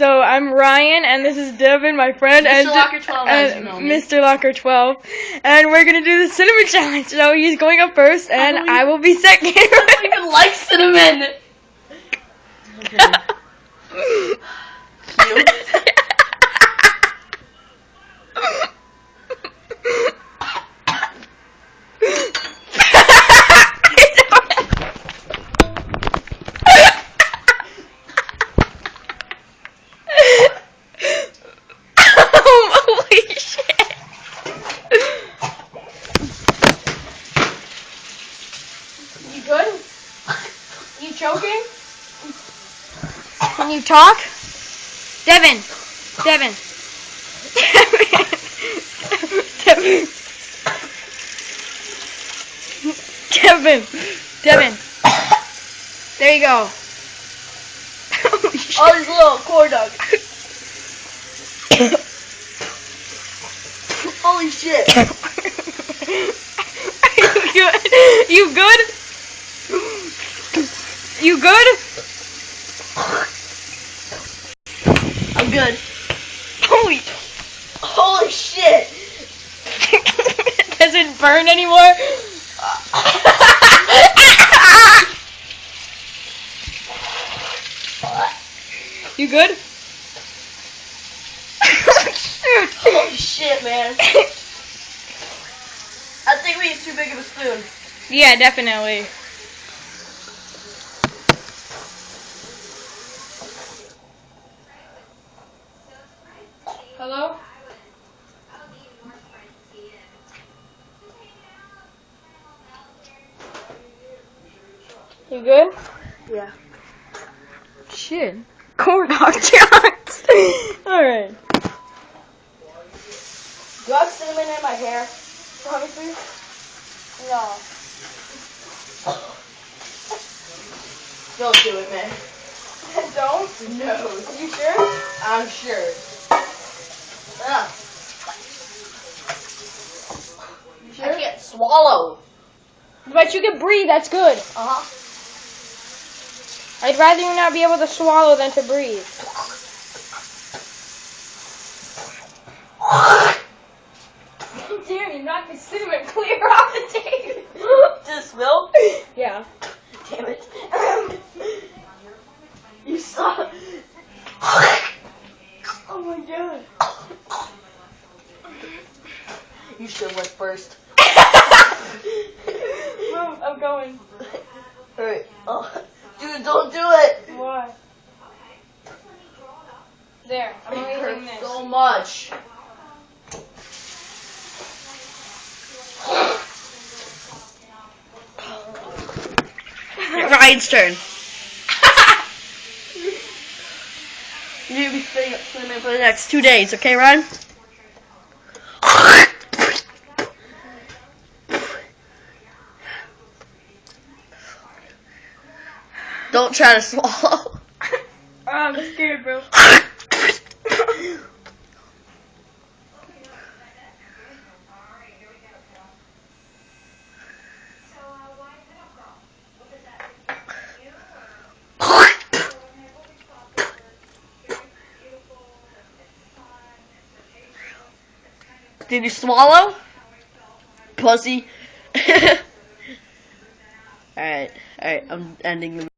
So I'm Ryan, and this is Devin, my friend, Mr. Locker 12, as you know me. Mr. Locker 12, and we're gonna do the cinnamon challenge. So he's going up first, and I will be second. I don't even like cinnamon. Okay. Cute. Holy shit! You good? You choking? Can you talk? Devin! Devin! Devin! Devin! Devin! There you go. Oh, this little corn dog. Holy shit. You good? You good? I'm good. Holy shit. Does it burn anymore? You good? Shoot. Holy shit, man. I think we need too big of a spoon. Yeah, definitely. Hello? You good? Yeah. Shit. Corn dog challenge. Alright. Do I have cinnamon in my hair? Promise me? No. Don't do it, man. Don't? No. You sure? I'm sure. You sure? I can't swallow. But you can breathe, that's good. Uh-huh. I'd rather you not be able to swallow than to breathe. Damn, you knocked the cinnamon clear off the table. This will? Yeah. Damn it. You saw. Oh my god. You should have went first. Move, I'm going. Alright. Oh. Dude, don't do it. Why? There, I'm It erasing hurts this. so much. Ryan's turn. You need to be staying up swimming for the next 2 days, okay, Ryan? Don't try to swallow. I'm scared, bro. Did you swallow? Pussy. Alright, I'm ending the